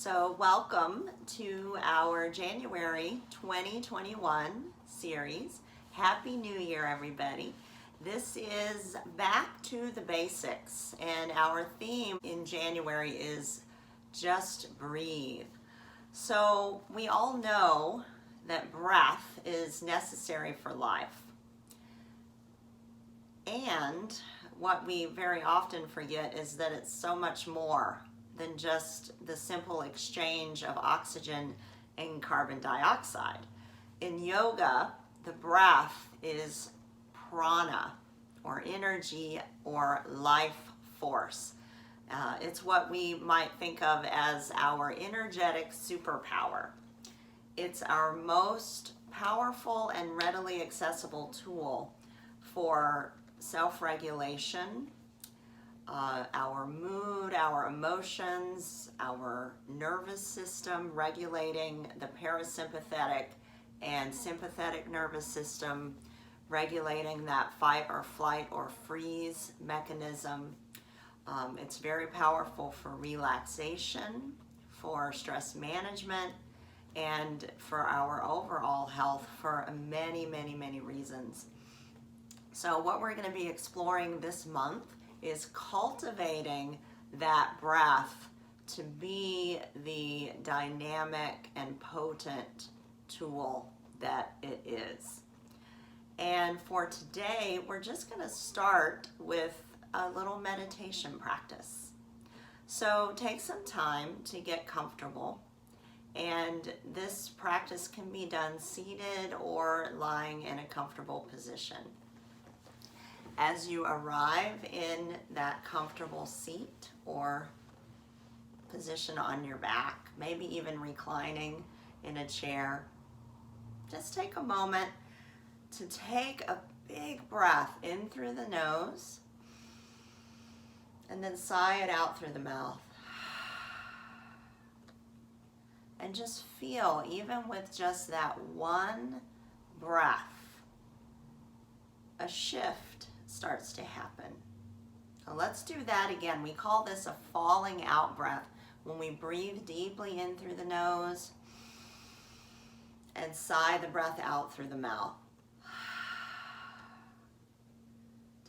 So welcome to our January 2021 series. Happy New Year, everybody. This is Back to the Basics, and our theme in January is Just Breathe. So we all know that breath is necessary for life. And what we very often forget is that it's so much more than just the simple exchange of oxygen and carbon dioxide. In yoga, the breath is prana, or energy, or life force. It's what we might think of as our energetic superpower. It's our most powerful and readily accessible tool for self-regulation, our mood, our emotions, our nervous system, regulating the parasympathetic and sympathetic nervous system, regulating that fight or flight or freeze mechanism. It's very powerful for relaxation, for stress management, and for our overall health for many, many, many reasons. So what we're going to be exploring this month is cultivating that breath to be the dynamic and potent tool that it is. And for today, we're just going to start with a little meditation practice. So take some time to get comfortable, and this practice can be done seated or lying in a comfortable position. As you arrive in that comfortable seat or position on your back, maybe even reclining in a chair, just take a moment to take a big breath in through the nose and then sigh it out through the mouth. And just feel, even with just that one breath, a shift starts to happen. So let's do that again. We call this a falling out breath. When we breathe deeply in through the nose and sigh the breath out through the mouth.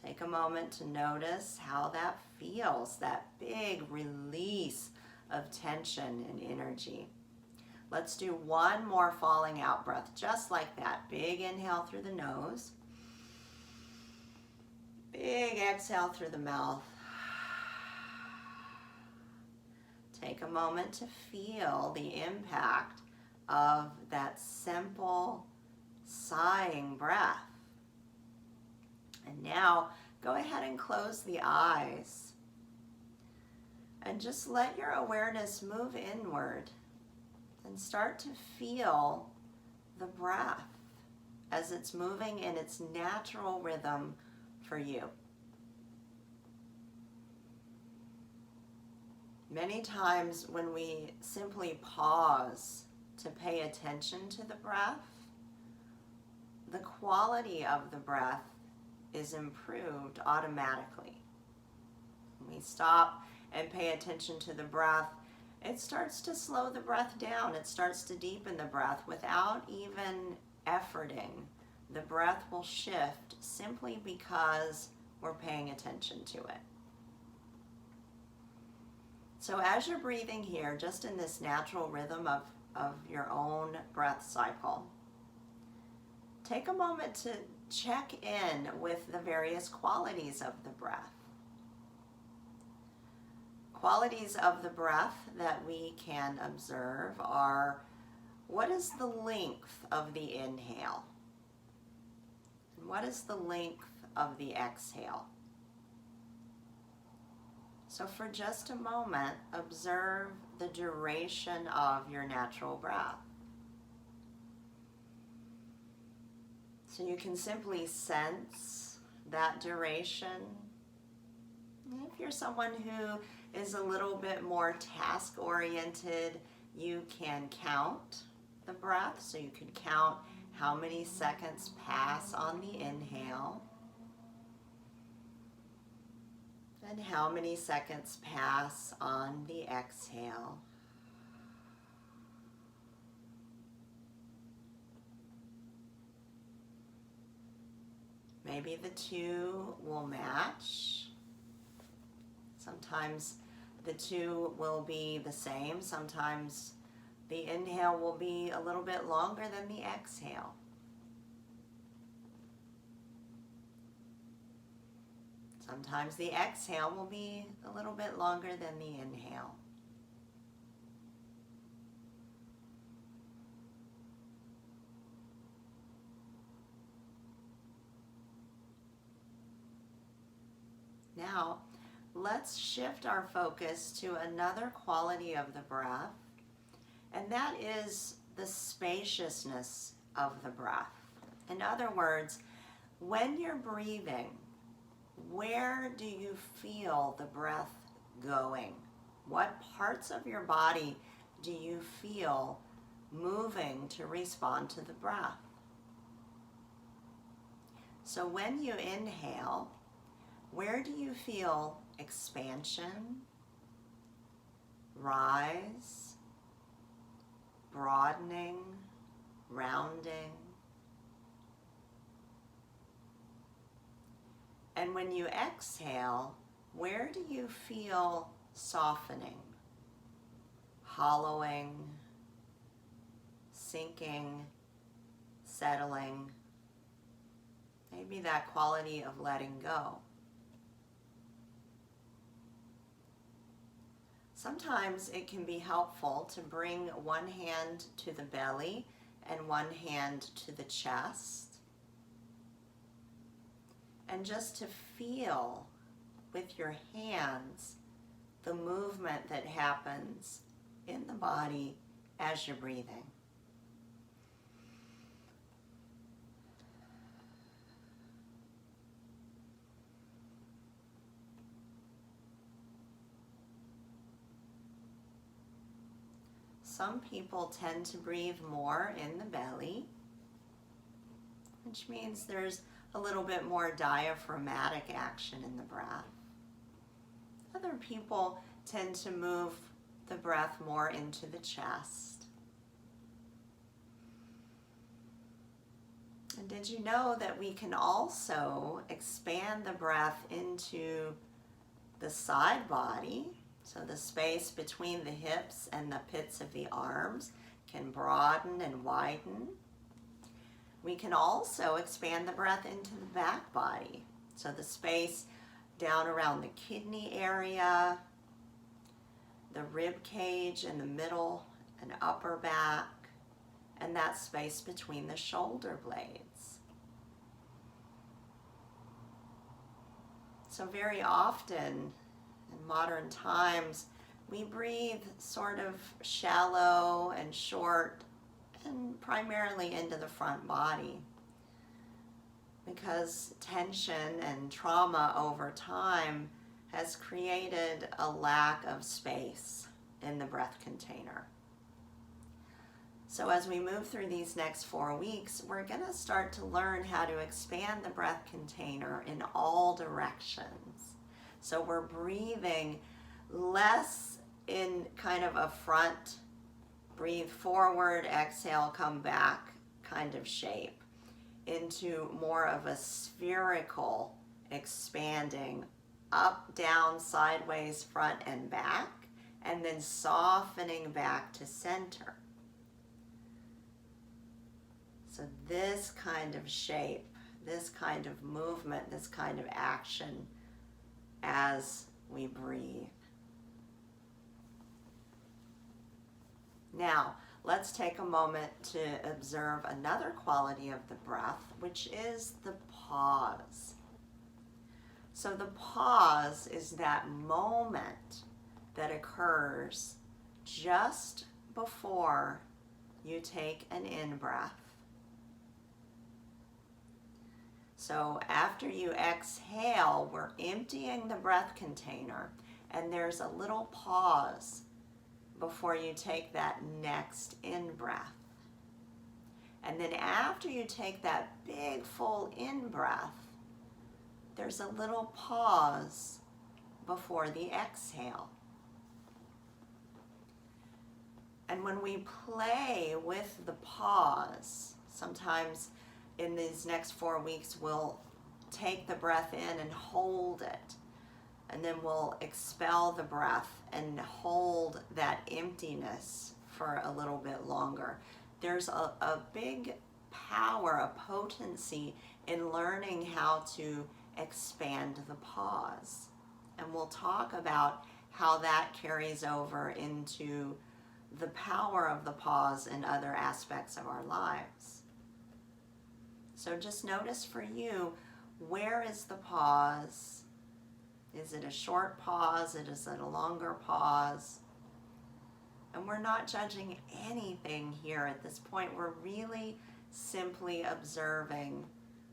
Take a moment to notice how that feels, that big release of tension and energy. Let's do one more falling out breath, just like that. Big inhale through the nose. Big exhale through the mouth. Take a moment to feel the impact of that simple sighing breath. And now go ahead and close the eyes and just let your awareness move inward and start to feel the breath as it's moving in its natural rhythm for you. Many times when we simply pause to pay attention to the breath, the quality of the breath is improved automatically. When we stop and pay attention to the breath, it starts to slow the breath down. It starts to deepen the breath without even efforting. The breath will shift simply because we're paying attention to it. So as you're breathing here, just in this natural rhythm of your own breath cycle, take a moment to check in with the various qualities of the breath. Qualities of the breath that we can observe are, what is the length of the inhale? And what is the length of the exhale? So for just a moment, observe the duration of your natural breath. So you can simply sense that duration. If you're someone who is a little bit more task-oriented, you can count the breath. So you can count how many seconds pass on the inhale and how many seconds pass on the exhale. Maybe the two will match. Sometimes the two will be the same. Sometimes the inhale will be a little bit longer than the exhale. Sometimes the exhale will be a little bit longer than the inhale. Now, let's shift our focus to another quality of the breath, and that is the spaciousness of the breath. In other words, when you're breathing, where do you feel the breath going? What parts of your body do you feel moving to respond to the breath? So when you inhale, where do you feel expansion, rise, broadening, rounding? And when you exhale, where do you feel softening, hollowing, sinking, settling? Maybe that quality of letting go. Sometimes it can be helpful to bring one hand to the belly and one hand to the chest, and just to feel with your hands the movement that happens in the body as you're breathing. Some people tend to breathe more in the belly, which means there's a little bit more diaphragmatic action in the breath. Other people tend to move the breath more into the chest. And did you know that we can also expand the breath into the side body? So the space between the hips and the pits of the arms can broaden and widen. We can also expand the breath into the back body. So the space down around the kidney area, the rib cage in the middle and upper back, and that space between the shoulder blades. So very often in modern times, we breathe sort of shallow and short and primarily into the front body because tension and trauma over time has created a lack of space in the breath container. So as we move through these next 4 weeks, we're going to start to learn how to expand the breath container in all directions. So we're breathing less in kind of a front, breathe forward, exhale, come back kind of shape into more of a spherical expanding up, down, sideways, front and back, and then softening back to center. So this kind of shape, this kind of movement, this kind of action as we breathe. Now, let's take a moment to observe another quality of the breath, which is the pause. So the pause is that moment that occurs just before you take an in-breath. So after you exhale, we're emptying the breath container, and there's a little pause before you take that next in-breath. And then after you take that big full in-breath, there's a little pause before the exhale. And when we play with the pause, sometimes in these next 4 weeks we'll take the breath in and hold it. And then we'll expel the breath and hold that emptiness for a little bit longer. There's a big power, a potency in learning how to expand the pause. And we'll talk about how that carries over into the power of the pause in other aspects of our lives. So just notice for you, where is the pause? Is it a short pause? Is it a longer pause? And we're not judging anything here at this point. We're really simply observing,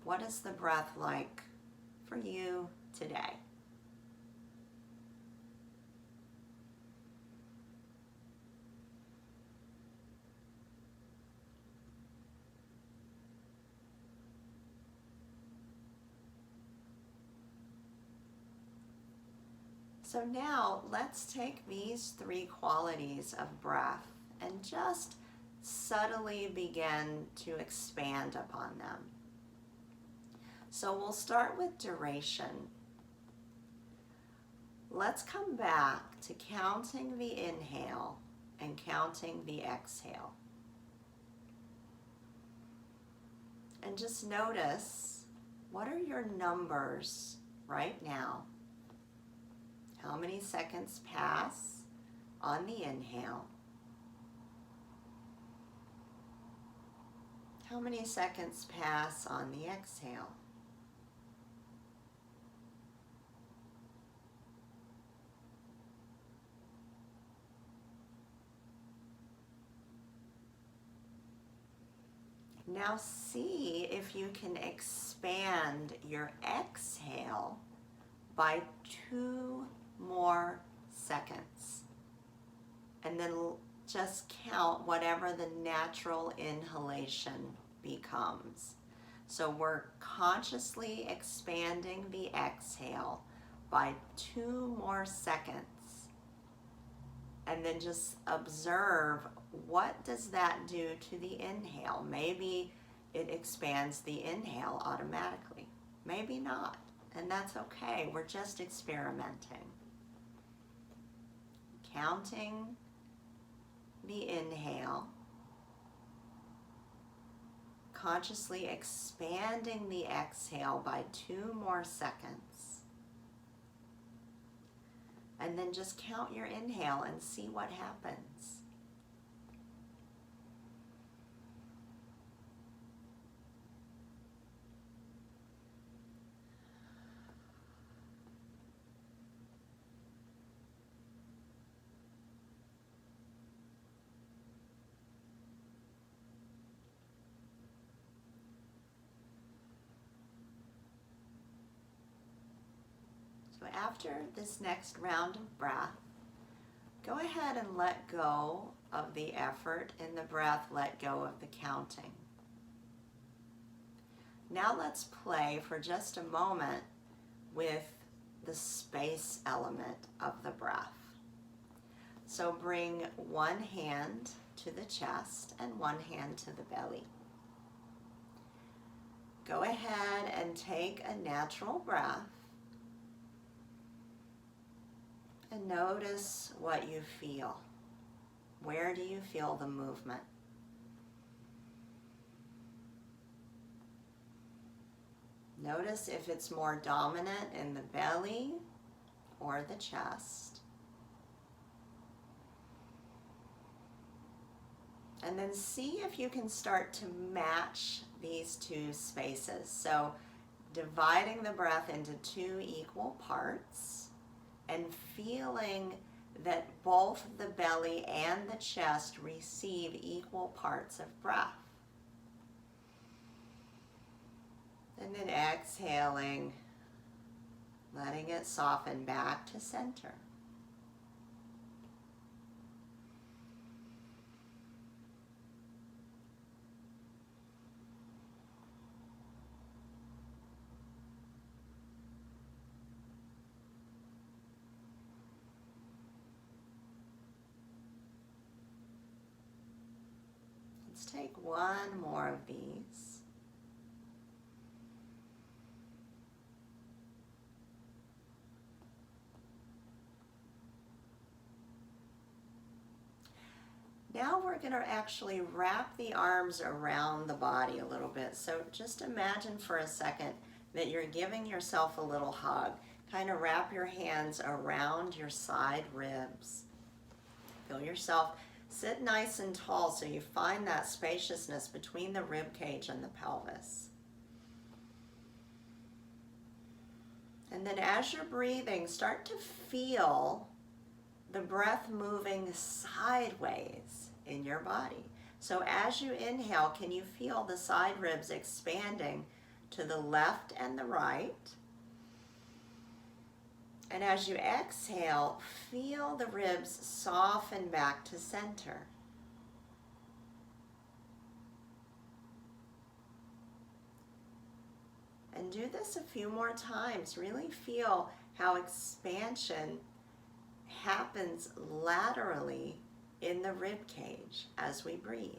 what is the breath like for you today? So now let's take these 3 qualities of breath and just subtly begin to expand upon them. So we'll start with duration. Let's come back to counting the inhale and counting the exhale. And just notice, what are your numbers right now? How many seconds pass on the inhale? How many seconds pass on the exhale? Now see if you can expand your exhale by 2 more seconds. And then just count whatever the natural inhalation becomes. So we're consciously expanding the exhale by 2 more seconds. And then just observe, what does that do to the inhale? Maybe it expands the inhale automatically. Maybe not. And that's okay. We're just experimenting. Counting the inhale, consciously expanding the exhale by 2 more seconds, and then just count your inhale and see what happens. So after this next round of breath, go ahead and let go of the effort in the breath, let go of the counting. Now let's play for just a moment with the space element of the breath. So bring one hand to the chest and one hand to the belly. Go ahead and take a natural breath. And notice what you feel. Where do you feel the movement? Notice if it's more dominant in the belly or the chest. And then see if you can start to match these 2 spaces. So dividing the breath into 2 equal parts, and feeling that both the belly and the chest receive equal parts of breath. And then exhaling, letting it soften back to center. Let's take one more of these. Now we're going to actually wrap the arms around the body a little bit. So just imagine for a second that you're giving yourself a little hug. Kind of wrap your hands around your side ribs. Feel yourself sit nice and tall so you find that spaciousness between the rib cage and the pelvis. And then as you're breathing, start to feel the breath moving sideways in your body. So as you inhale, can you feel the side ribs expanding to the left and the right? And as you exhale, feel the ribs soften back to center. And do this a few more times. Really feel how expansion happens laterally in the rib cage as we breathe.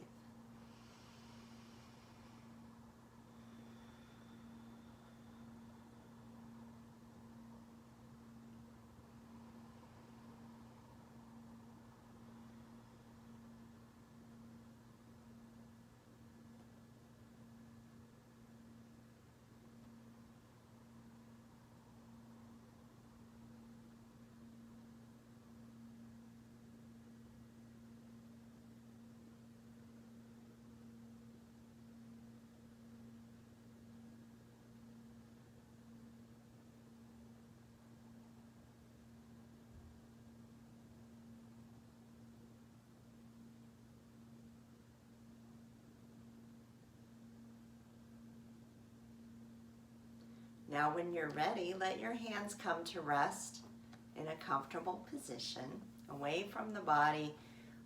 Now when you're ready, let your hands come to rest in a comfortable position, away from the body,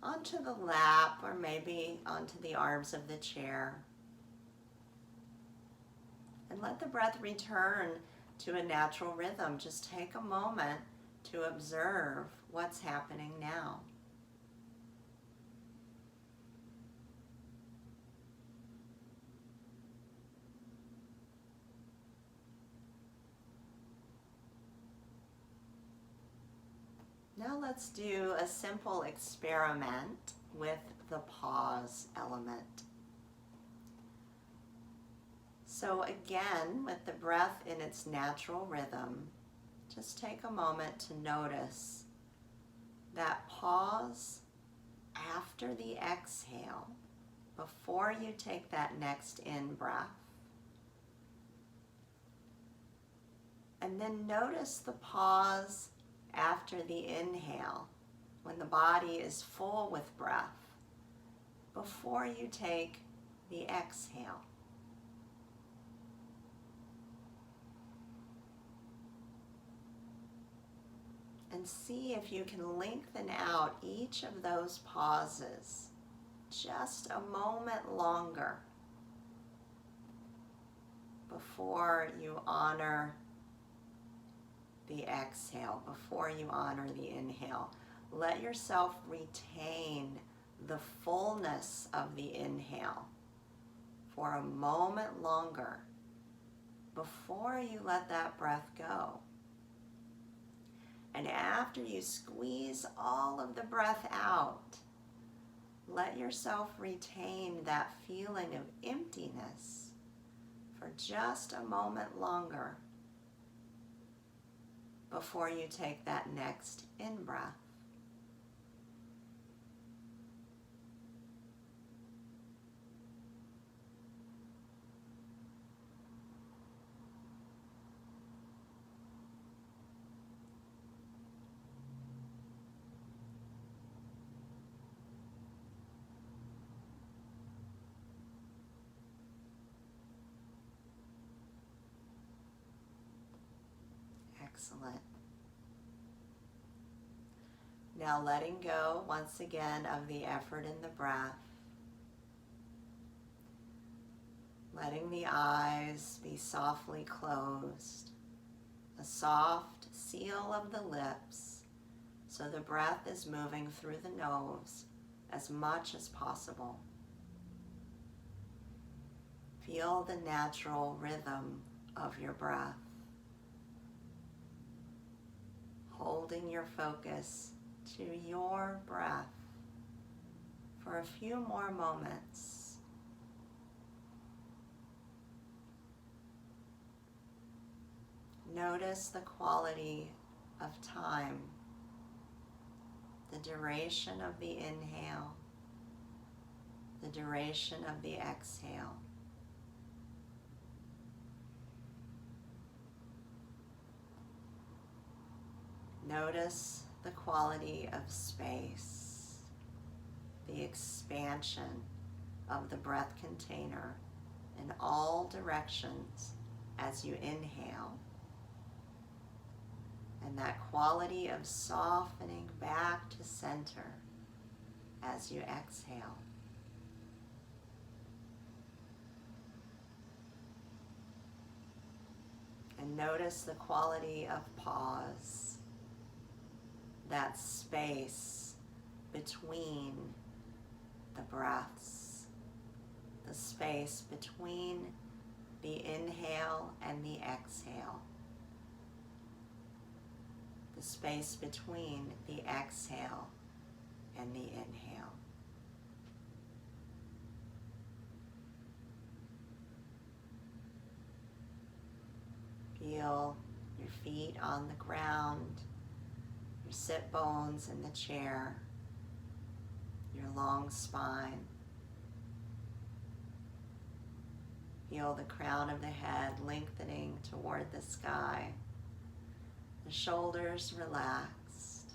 onto the lap or maybe onto the arms of the chair. And let the breath return to a natural rhythm. Just take a moment to observe what's happening now. Now let's do a simple experiment with the pause element. So again, with the breath in its natural rhythm, just take a moment to notice that pause after the exhale, before you take that next in-breath. And then notice the pause after the inhale, when the body is full with breath, before you take the exhale. And see if you can lengthen out each of those pauses just a moment longer before you honor the exhale, before you honor the inhale. Let yourself retain the fullness of the inhale for a moment longer before you let that breath go. And after you squeeze all of the breath out, let yourself retain that feeling of emptiness for just a moment longer before you take that next in-breath. Excellent. Now letting go once again of the effort in the breath. Letting the eyes be softly closed. A soft seal of the lips so the breath is moving through the nose as much as possible. Feel the natural rhythm of your breath. Holding your focus to your breath for few more moments. Notice the quality of time, the duration of the inhale, the duration of the exhale. Notice the quality of space, the expansion of the breath container in all directions as you inhale, and that quality of softening back to center as you exhale. And notice the quality of pause, that space between the breaths, the space between the inhale and the exhale, the space between the exhale and the inhale. Feel your feet on the ground, your sit bones in the chair, your long spine. Feel the crown of the head lengthening toward the sky, the shoulders relaxed.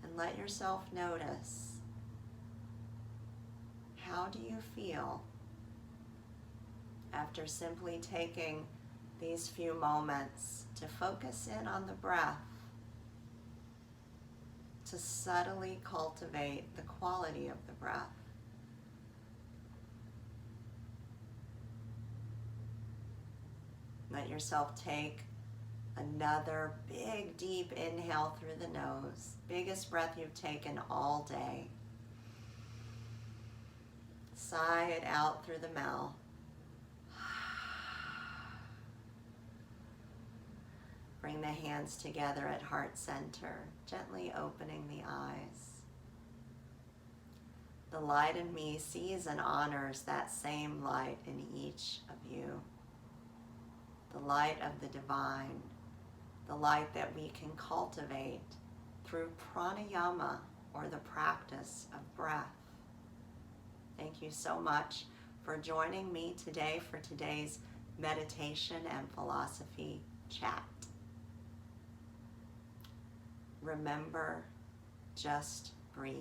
And let yourself notice, how do you feel after simply taking these few moments to focus in on the breath, to subtly cultivate the quality of the breath? Let yourself take another big, deep inhale through the nose, biggest breath you've taken all day. Sigh it out through the mouth. Bring the hands together at heart center, gently opening the eyes. The light in me sees and honors that same light in each of you. The light of the divine, the light that we can cultivate through pranayama, or the practice of breath. Thank you so much for joining me today for today's meditation and philosophy chat. Remember, just breathe.